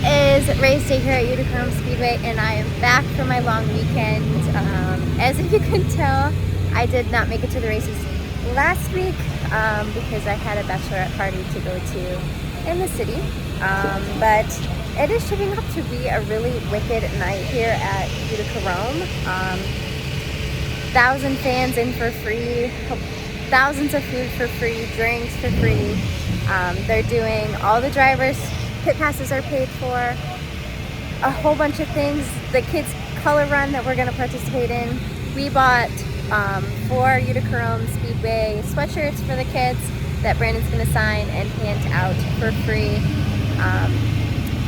It is race day here at Utica Speedway, and I am back for my long weekend. As you can tell, I did not make it to the races last week because I had a bachelorette party to go to in the city. But it is shaping up to be a really wicked night here at Utica Rome. 1,000 fans in for free, thousands of food for free, drinks for free. They're doing all the drivers. Pit passes are paid for, a whole bunch of things. The kids color run that we're going to participate in. We bought 4 Utica Rome Speedway sweatshirts for the kids that Brandon's going to sign and hand out for free.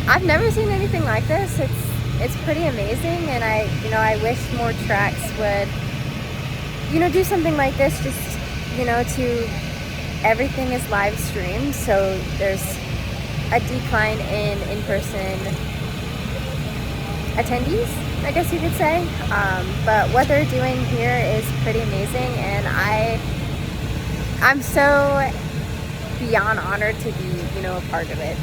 I've never seen anything like this. It's pretty amazing, and I wish more tracks would do something like this. Just to everything is live streamed, so there's a decline in person attendees, I guess you could say. But what they're doing here is pretty amazing, and I'm so beyond honored to be, a part of it.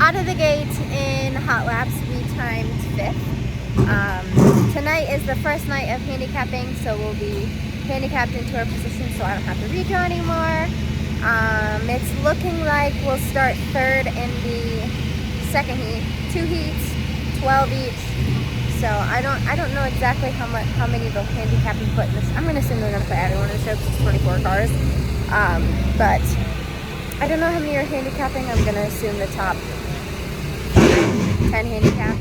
Out of the gate in hot laps, we timed 5th. Tonight is the first night of handicapping, so we'll be handicapped into our position so I don't have to redraw anymore. It's looking like we'll start 3rd in the second heat. 2 heats, 12 each. So I don't know exactly how many they'll handicap and put in this. I'm gonna assume they're gonna put everyone in the show because it's 24 cars. But I don't know how many are handicapping. I'm gonna assume the top 10 handicap.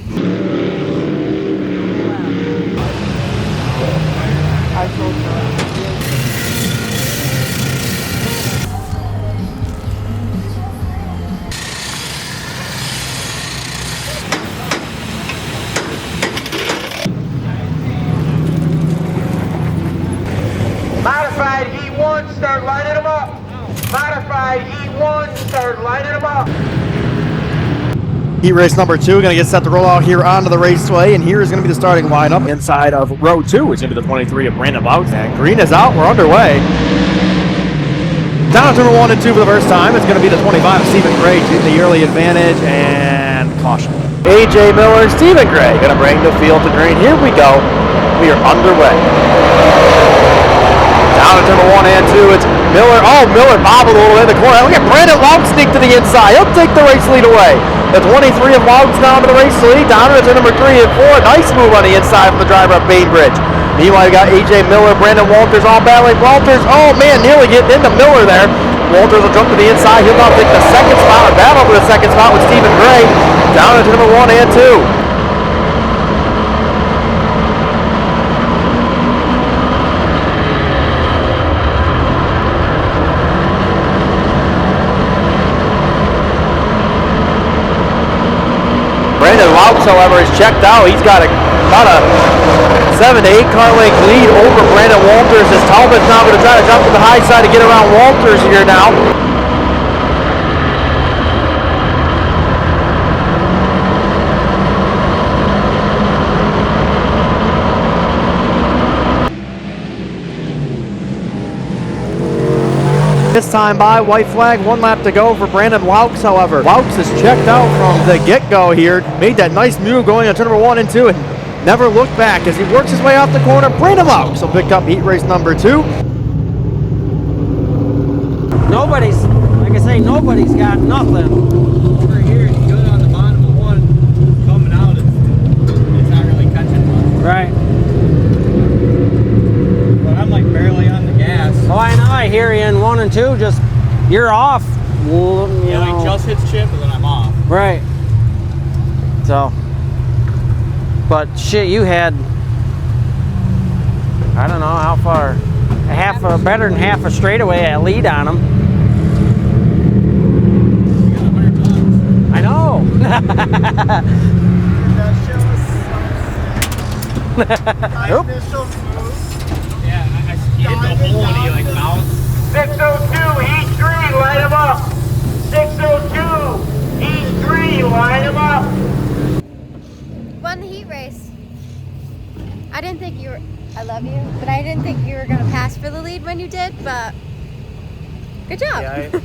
I told her. Modified E1, start lining them up. Modified E1, start lining them up. Heat race number 2, going to get set to roll out here onto the raceway, and here is going to be the starting lineup inside of row 2, which is going to be the 23 of Brandon Bouts. And green is out, we're underway. Down to number 1 and 2 for the first time, it's going to be the 25 of Stephen Gray to the early advantage, and caution. AJ Miller, Stephen Gray, going to bring the field to green. Here we go, we are underway. Down to number 1 and 2, it's Miller. Oh, Miller bobbled a little in the corner. Look at Brandon Bouts sneak to the inside. He'll take the race lead away. The 23 of Bouts down to the race lead. Down to number 3 and 4. Nice move on the inside from the driver of Bainbridge. Meanwhile, you got AJ Miller, Brandon Walters all battling. Walters, oh man, nearly getting into Miller there. Walters will jump to the inside. He'll now take the second spot or battle for the second spot with Stephen Gray. Down to number 1 and 2. Brandon Bouts, however, is checked out. He's got about a 7 to 8 car length lead over Brandon Walters, as Talbot's now going to try to jump to the high side to get around Walters here now. This time by, white flag, 1 lap to go for Brandon Bouts, however. Bouts is checked out from the get-go here. Made that nice move going on turn number 1 and 2, and never looked back as he works his way off the corner. Bring him up. So pick up heat race number 2. Nobody's, like I say, nobody's got nothing. Over here, if you go down the bottom of one, coming out, it's not really catching much. Right. But I'm like barely on the gas. Oh, I know. I hear you in 1 and 2. Just you're off. You Yeah, know. like just hits chip and then I'm off. Right. So, but shit, you had, I don't know how far, better than half a straightaway at lead on them. You got $100. I know. Oop. Yeah, he hit the hole and he like bounced. 602, heat 3, light him up. 602, heat 3, light him up. Won the heat race. I didn't think you were, I love you, but I didn't think you were going to pass for the lead when you did, but good job. Yeah, I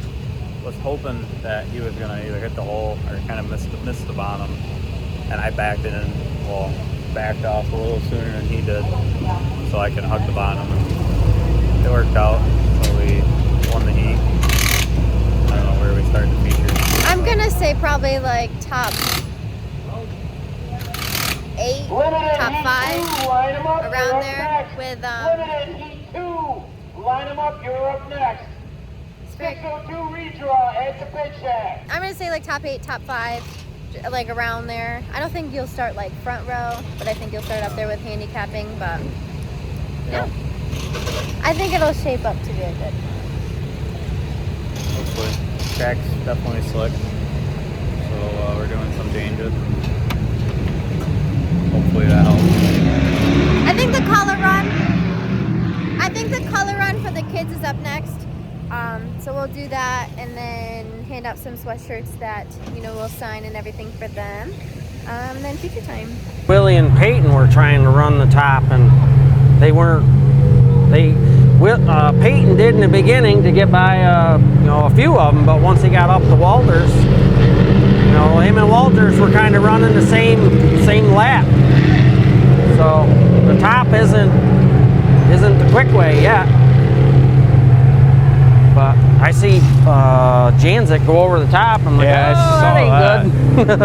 was hoping that he was going to either hit the hole or kind of miss the bottom. And I backed off a little sooner than he did so I could hug the bottom. And it worked out. So we won the heat. I don't know where we started the feature. I'm going to say probably like top 8, top 5, around there with Limited heat 2, line him up, you're up next. 602 redraw at the pit shack. I'm going to say like top 8, top 5, like around there. I don't think you'll start like front row, but I think you'll start up there with handicapping, but yeah. I think it'll shape up to be a good. Hopefully. Track's definitely slick. So we're doing some changes. Hopefully that helps. I think the color run for the kids is up next. So we'll do that and then hand out some sweatshirts that, you know, we'll sign and everything for them. And then feature time. Willie and Peyton were trying to run the top, and they weren't. Peyton did in the beginning to get by, a few of them, but once he got up to Walters, him and Walters were kind of running the same lap. So the top isn't the quick way yet. But I see Janzik go over the top. I'm like, Yeah, I that ain't good.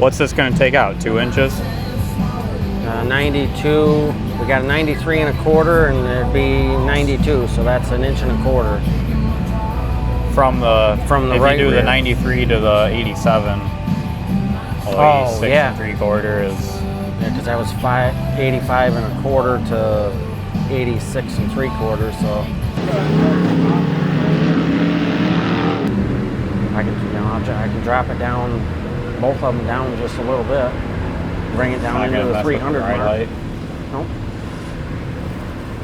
What's this going to take out? 2 inches? 92. We got a 93 and a quarter, and it'd be 92. So that's an inch and a quarter. From the if right you do rear. the 93 to the 87. Well, 86 yeah. and 3/4 is. Yeah, because that was 85 and a quarter to 86 and 3/4. So I can drop it down, both of them down just a little bit, bring it down into the 300 mark. Light.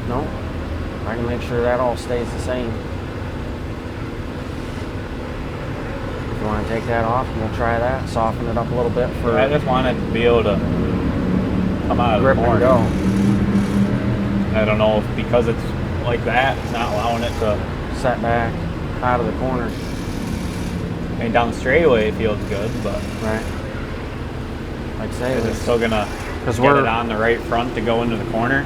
Nope. I can make sure that all stays the same. If you want to take that off, we'll try that. Soften it up a little bit for. I just wanted to be able to come out of the Grip and corner. go. I don't know if because it's like that, it's not allowing it to. Set back out of the corner. I mean, down the straightaway it feels good, but Right. Like I say, is it still gonna get we're it on the right front to go into the corner?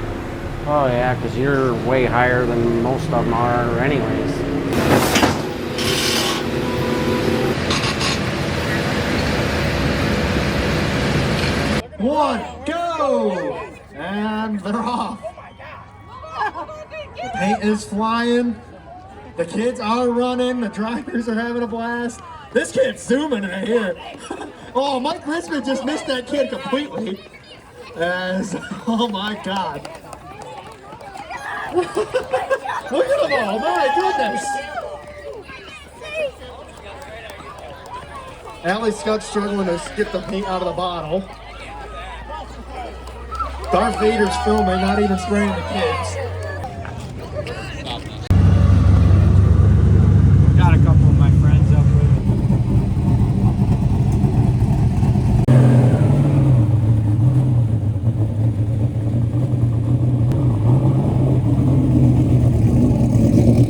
Oh yeah, because you're way higher than most of them are anyways. One, go! And they're off. The paint is flying. The kids are running. The drivers are having a blast. This kid's zooming right here. Oh, Mike Richmond just missed that kid completely. Oh my God. Look at them all. My goodness. Allie Scott's struggling to get the paint out of the bottle. Darth Vader's filming, not even spraying the kids. Got a couple of my friends up with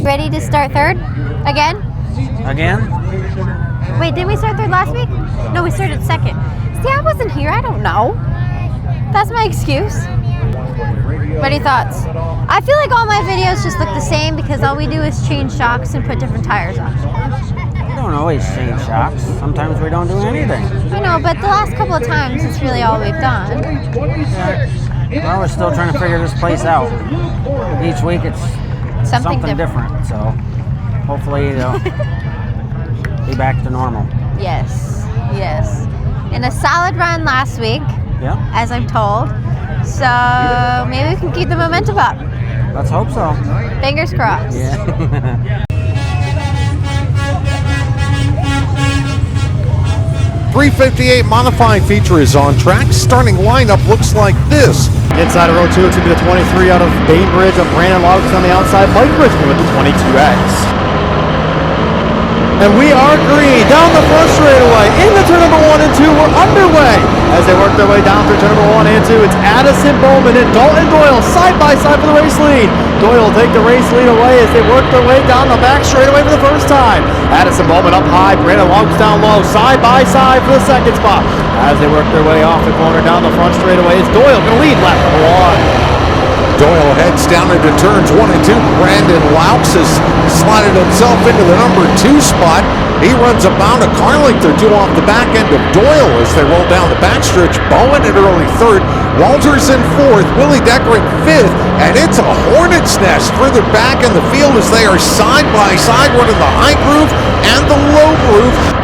Ready to start third? Again? Again? Wait, didn't we start third last week? No, we started second. See, I wasn't here. I don't know. That's my excuse. What are your thoughts? I feel like all my videos just look the same because all we do is change shocks and put different tires on. We don't always change shocks. Sometimes we don't do anything. I know, but the last couple of times, it's really all we've done. Well, we're still trying to figure this place out. Each week it's something different. So hopefully they'll be back to normal. Yes, yes. And a solid run last week, as I'm told. So maybe we can keep the momentum up. Let's hope so. Fingers crossed. Yeah. 358 modified feature is on track. Starting lineup looks like this. Inside of row 2, it's going to be the 23 out of Bainbridge of Brandon Laux on the outside. Mike Richmond with the 22X. And we are green down the front straightaway. Into turn number 1 and 2, we're underway. As they work their way down through turn number 1 and 2, it's Addison Bowman and Dalton Doyle side by side for the race lead. Doyle will take the race lead away as they work their way down the back straightaway for the first time. Addison Bowman up high, Brandon Laux down low, side by side for the second spot. As they work their way off the corner down the front straightaway, it's Doyle going to lead lap number 1. Doyle heads down into turns 1 and 2. Brandon Laux has slotted himself into the number 2 spot. He runs about a car length or 2 off the back end of Doyle as they roll down the backstretch. Bowen in early 3rd. Walters in 4th. Willie Decker in 5th. And it's a hornet's nest further back in the field as they are side by side, running the high groove and the low groove.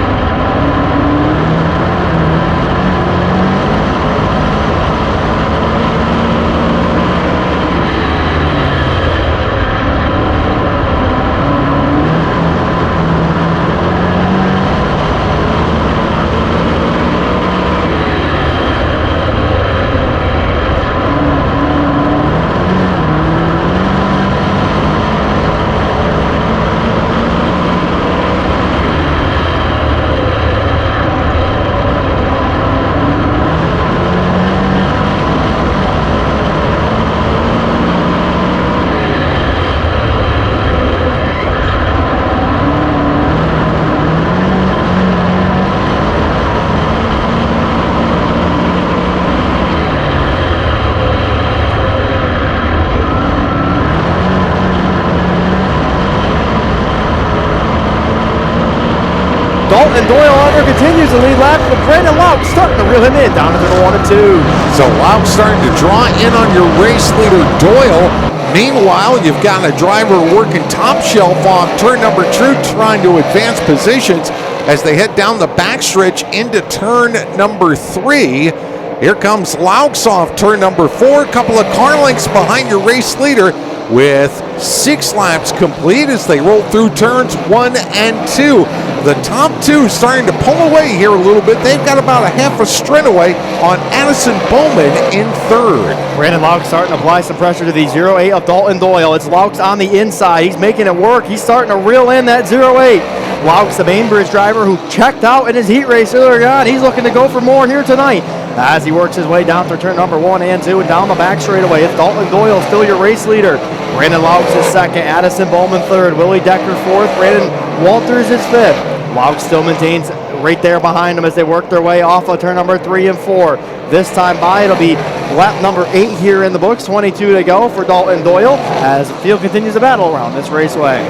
Dalton Doyle on continues the lead lap, but Brandon Laux starting to reel him in down into the 1 and 2. So Laux starting to draw in on your race leader Doyle. Meanwhile, you've got a driver working top shelf off turn number 2, trying to advance positions as they head down the backstretch into turn number 3. Here comes Laux off turn number 4, a couple of car lengths behind your race leader with 6 laps complete as they roll through turns 1 and 2. The top 2 starting to pull away here a little bit. They've got about a half a straight away on Addison Bowman in 3rd. Brandon Laux starting to apply some pressure to the 08 of Dalton Doyle. It's Laux on the inside. He's making it work. He's starting to reel in that 08. Laux, the Bainbridge driver who checked out in his heat race earlier on, he's looking to go for more here tonight. As he works his way down through turn number 1 and 2 and down the back straightaway, it's Dalton Doyle still your race leader. Brandon Laux is 2nd, Addison Bowman 3rd, Willie Decker 4th, Brandon Walters is 5th. Laux still maintains right there behind them as they work their way off of turn number 3 and 4. This time by, it'll be lap number 8 here in the books, 22 to go for Dalton Doyle as the field continues to battle around this raceway.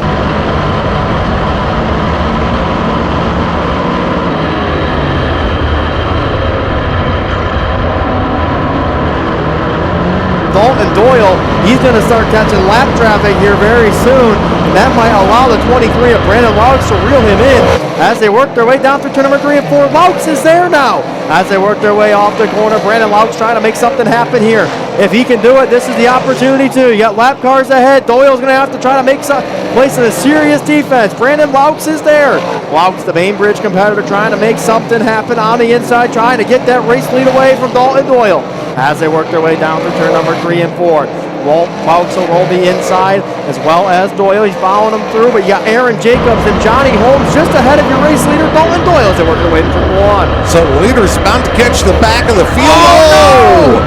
Dalton Doyle, he's going to start catching lap traffic here very soon, and that might allow the 23 of Brandon Laux to reel him in as they work their way down through turn number 3 and 4. Laux is there now as they work their way off the corner. Brandon Laux trying to make something happen here. If he can do it, this is the opportunity too. You got lap cars ahead. Doyle's going to have to try to make some place in a serious defense. Brandon Laux is there. Laux, the Bainbridge competitor, trying to make something happen on the inside, trying to get that race lead away from Dalton Doyle as they work their way down through turn number 3 and 4. Laux will roll the inside as well as Doyle. He's following them through, but you got Aaron Jacobs and Johnny Holmes just ahead of your race leader, Dalton Doyle, as they work their way into turn 1. So the leader's about to catch the back of the field. Oh!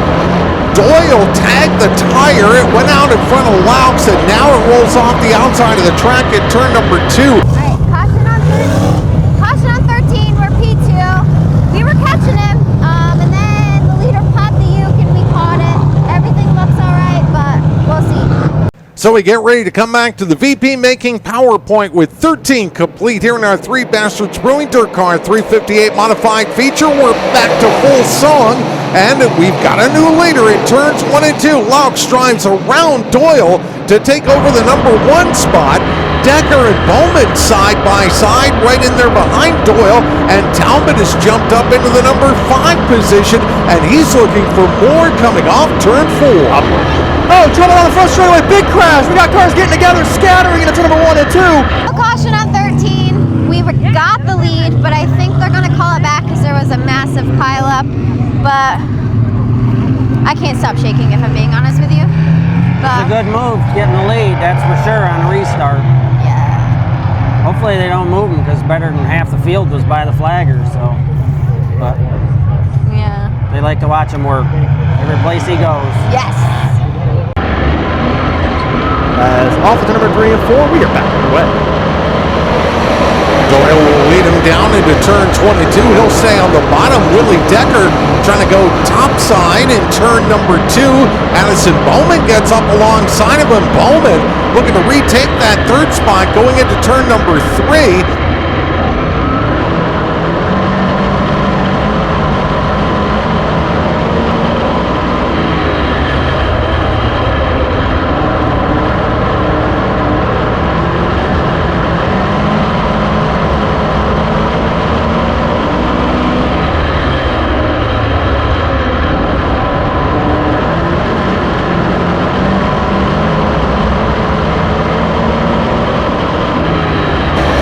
Doyle tagged the tire. It went out in front of Laux, and now it rolls off the outside of the track at turn number 2. All right, caution on 13. We're P2. We were catching him. So we get ready to come back to the VP making PowerPoint with 13 complete here in our Three Bastards Brewing Dirt Car 358 modified feature. We're back to full song, and we've got a new leader in turns 1 and 2. Laux drives around Doyle to take over the number 1 spot. Decker and Bowman side by side, right in there behind Doyle, and Talbot has jumped up into the number 5 position, and he's looking for more coming off turn 4. Oh, trouble on the front straightaway, big crash. We got cars getting together, scattering into turn number 1 and 2. A caution on 13. We got the lead, but I think they're going to call it back because there was a massive pileup. But I can't stop shaking if I'm being honest with you. It's a good move getting the lead, that's for sure, on a restart. Yeah. Hopefully they don't move them because better than half the field was by the flaggers. So, but Yeah. they like to watch him work every place he goes. Yes. As off to number 3 and 4, we are back underway. Doyle will lead him down into turn 22. He'll stay on the bottom. Willie Decker trying to go top side in turn number 2. Addison Bowman gets up alongside of him. Bowman looking to retake that 3rd spot going into turn number 3.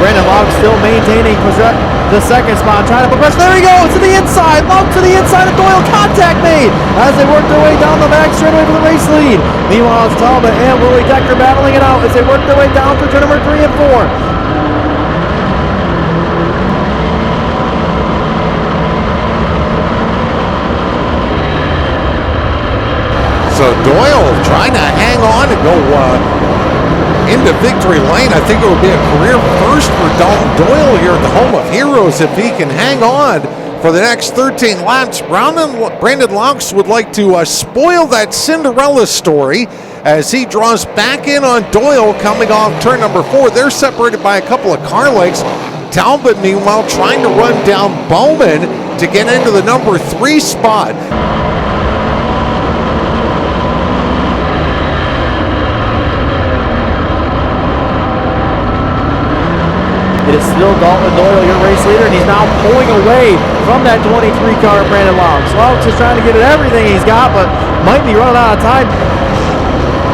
Brandon Laux still maintaining the 2nd spot, trying to progress. There he goes to the inside. Laux to the inside of Doyle. Contact made as they work their way down the back straightaway for the race lead. Meanwhile, it's Talbot and Willie Decker battling it out as they work their way down through turn number 3 and 4. So Doyle trying to hang on and go into victory lane. I think it would be a career first for Dalton Doyle here at the home of heroes if he can hang on for the next 13 laps. Brandon Laux would like to spoil that Cinderella story as he draws back in on Doyle coming off turn number 4. They're separated by a couple of car lengths. Talbot, meanwhile, trying to run down Bowman to get into the number 3 spot. It is still Dalton Doyle, your race leader, and he's now pulling away from that 23 car, Brandon Laux. Laux is trying to get at everything he's got, but might be running out of time.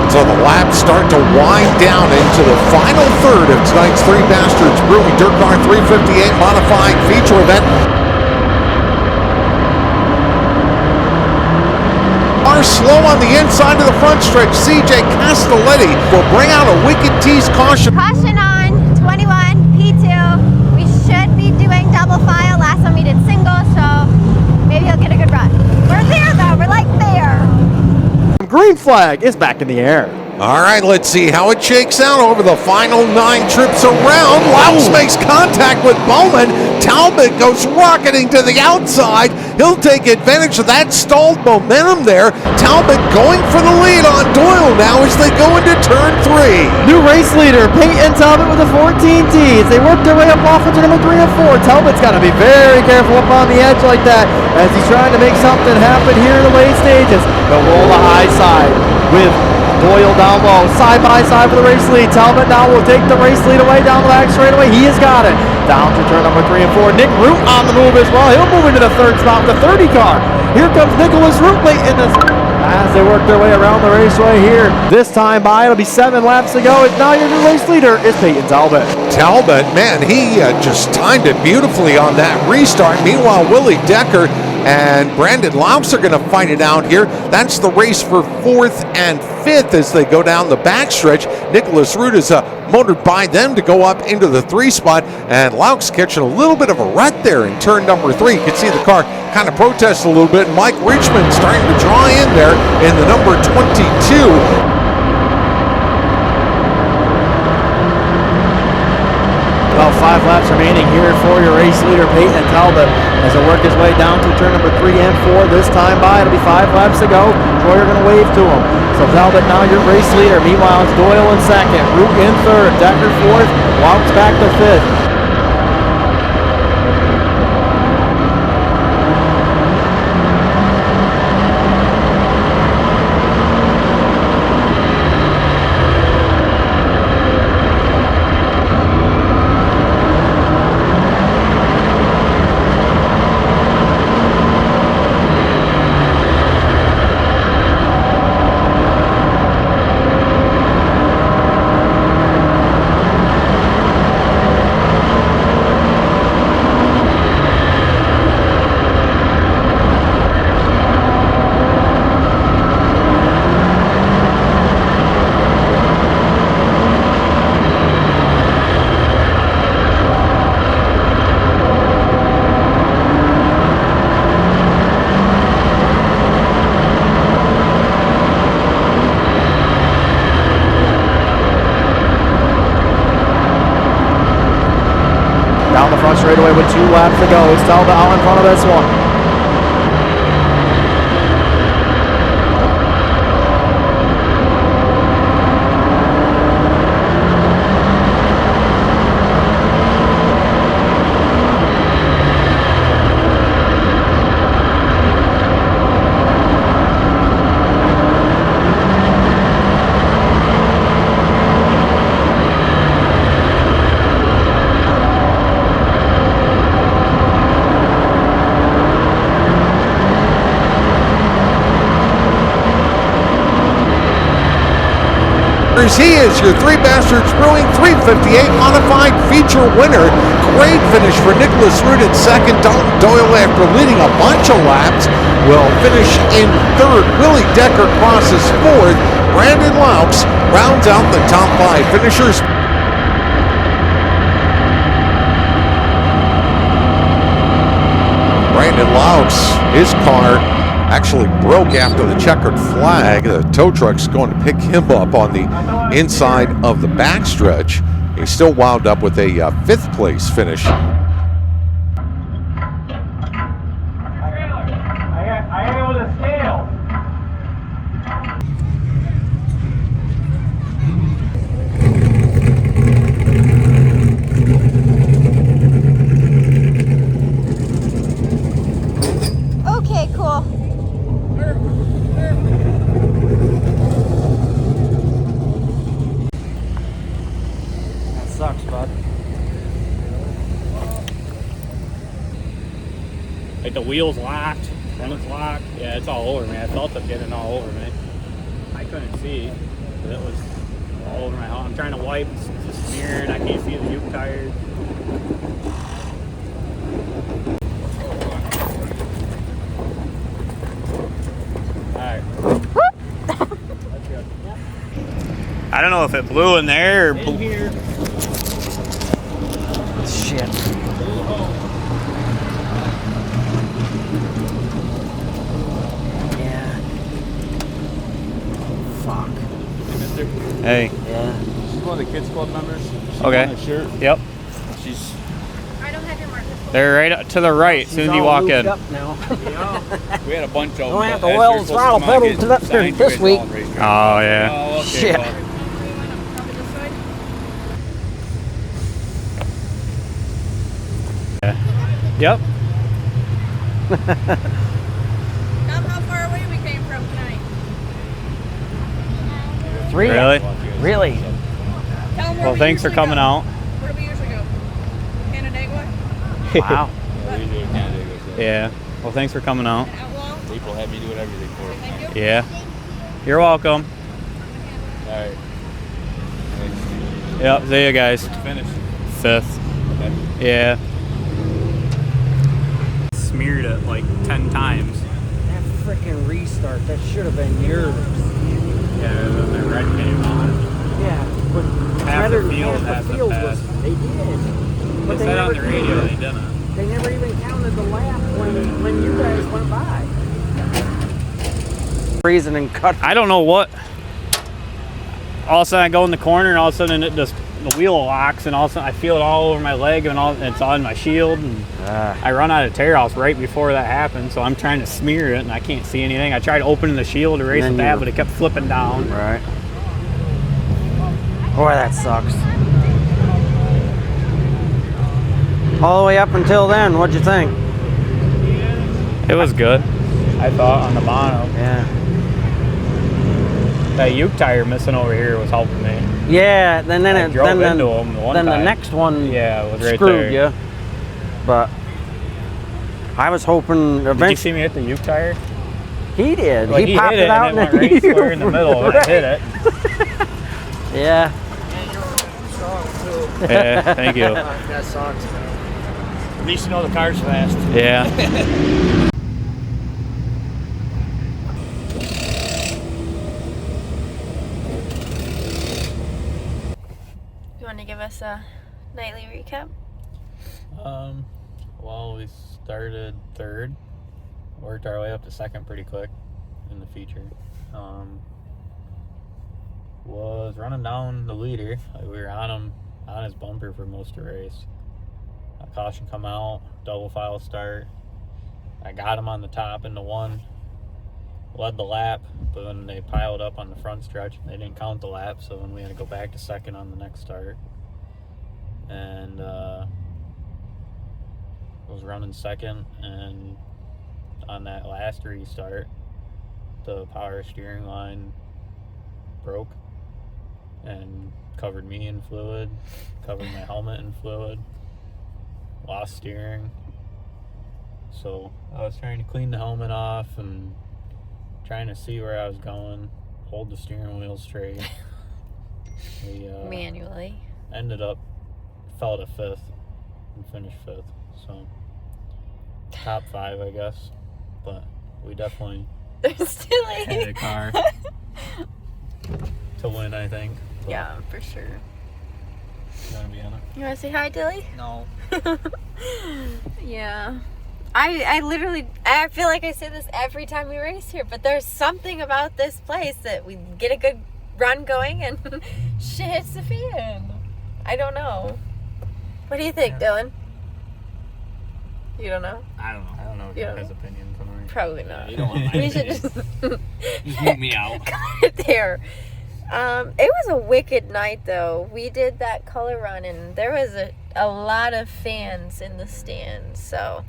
So the laps start to wind down into the final third of tonight's Three Bastards Brewing Dirt Car 358 modified feature event. Are slow on the inside of the front stretch. CJ Castelletti will bring out a Wicked Tease caution. Caution on 21, P2. We should be doing double file. Last time we did single, so maybe he'll get a good run. We're there though, we're like there. Green flag is back in the air. All right, let's see how it shakes out over the final 9 trips around. Laux makes contact with Bowman. Talbot goes rocketing to the outside. He'll take advantage of that stalled momentum there. Talbot going for the lead on Doyle now as they go into turn 3. New race leader, Peyton Talbot with the 14T. As they work their way up off into number 3 and 4. Talbot's got to be very careful up on the edge like that as he's trying to make something happen here in the late stages. They'll roll the high side with Doyle down low, side by side for the race lead. Talbot now will take the race lead away down the back straightaway. He has got it. Down to turn number 3 and 4. Nick Root on the move as well. He'll move into the 3rd spot with the 30 car. Here comes Nicholas Root late in this as they work their way around the raceway here. This time by, it'll be 7 laps to go. And now your new race leader is Peyton Talbot. Talbot, man, he just timed it beautifully on that restart. Meanwhile, Willie Decker and Brandon Laux are going to fight it out here. That's the race for 4th and 5th as they go down the backstretch. Nicholas Root is motored by them to go up into the 3 spot, and Laux catching a little bit of a rut there in turn number 3. You can see the car kind of protest a little bit. Mike Richmond starting to draw in there in the number 22. About 5 5 laps remaining here for your race leader, Peyton Talbot, as he'll work his way down to turn number 3 and 4 this time by. It'll be 5 laps to go. Troyer going to wave to him. So Talbot now your race leader. Meanwhile, it's Doyle in second, Root in third, Decker fourth, Walks back to fifth. Down the front straightaway with 2 laps to go. It's Talbot out in front of this one. He is your Three Bastards Brewing 358 Modified Feature winner. Great finish for Nicholas Root in second. Dalton Doyle, after leading a bunch of laps, will finish in third. Willie Decker crosses fourth. Brandon Laux rounds out the top 5 finishers. Brandon Laux, his car actually broke after the checkered flag. The tow truck's going to pick him up on the inside of the backstretch. He still wound up with a 5th place finish. I am with a scale. Okay, cool. That sucks, bud. Like the wheel's locked, front is locked. Yeah, it's all over me. I felt it getting all over me. I couldn't see, but it was all over my helmet. I'm trying to wipe, it's just smearing. I can't see the Utica tires. Alright. I don't know if it blew in there or In here. Shit. Yeah. Fuck. Hey. Yeah. She's one of the kids club members. She's Okay. on a shirt. Yep. She's I don't have your marker. They're right to the right as soon as you walk in. Up now. we had a bunch of them. Don't have to but as oil you're the supposed throttle come out and pedal get to that signed, this you guys week. all raise your Oh, hand. yeah. Oh, okay, Shit. well, Yep. How far away we came from tonight? 3. Really? Really? Tell them where Well, we thanks for usually coming go. out. Where do we usually go? Canandaigua? Wow. yeah, we do it Canada. So. Yeah. Well, thanks for coming out. Outlaw? April had me doing everything for her. Thank you. Yeah. You're welcome. All right. Yep. See you guys. Finish. 5th. Okay. Yeah. Smeared it like 10 times. That freaking restart, that should have been yours. Yeah, the red came on. Yeah, but Half the rather field half has the to field pass. was, they did. But They said on the radio they didn't. They never even counted the lap when you guys went by. Reason and cut. I don't know what. all of a sudden I go in the corner, and all of a sudden the wheel locks, and all of a sudden I feel it all over my leg, and it's on my shield, and I run out of tear offs right before that happened, so I'm trying to smear it, and I can't see anything. I tried opening the shield to race with that, but it kept flipping down. Right. Boy, that sucks. All the way up until then, what'd you think? It was good, I thought, on the mono. Yeah. That Utica tire missing over here was helping me. Yeah, then I it drove then into him one then time. the next one it was right screwed there. you. But I was hoping Did you eventually see me hit the Utica tire? he did. Like, he popped hit it out and it went right square in the middle, and I hit it. Yeah. Yeah, thank you. That sucks. At least you know the car's fast. Yeah. You want to give us a nightly recap? Well, we started third, worked our way up to second pretty quick in the feature. Was running down the leader. Like, we were on him, on his bumper for most of the race. Caution come out, double file start. I got him on the top into one, led the lap, but then they piled up on the front stretch. They didn't count the lap, so then we had to go back to second on the next start. And was running second, and on that last restart, the power steering line broke and covered me in fluid, covered my helmet in fluid, lost steering. So I was trying to clean the helmet off and trying to see where I was going, hold the steering wheel straight. We Manually. ended up, fell to fifth and finished fifth. So top 5, I guess. But we definitely There's still had a car to win, I think. But Yeah, for sure. you want to be on it? You want to say hi, Dilly? No. Yeah. I literally, I feel like I say this every time we race here, but there's something about this place that we get a good run going and shit hits the fan. I don't know. What do you think, Dylan? You don't know? I don't know. I don't know if Yeah. he has opinions on it. Probably not. You don't want my We should opinion. just Just move me out. cut it there. It was a wicked night, though. We did that color run, and there was a lot of fans in the stands, so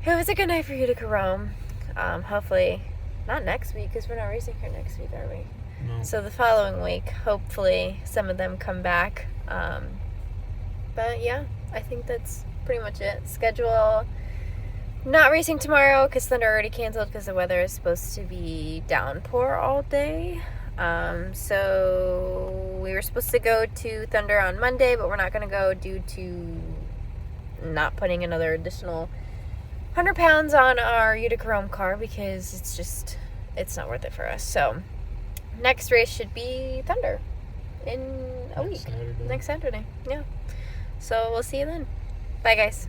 it was a good night for Utica Rome. Hopefully, not next week, because we're not racing here next week, are we? No. So the following week, hopefully, some of them come back. But yeah, I think that's pretty much it. Schedule, not racing tomorrow, because Thunder already canceled because the weather is supposed to be downpour all day. So we were supposed to go to Thunder on Monday, but we're not going to go due to not putting another additional 100 pounds on our Utica Rome car, because it's not worth it for us. So next race should be Thunder in a week. Saturday. Next Saturday. Yeah. So we'll see you then. Bye, guys.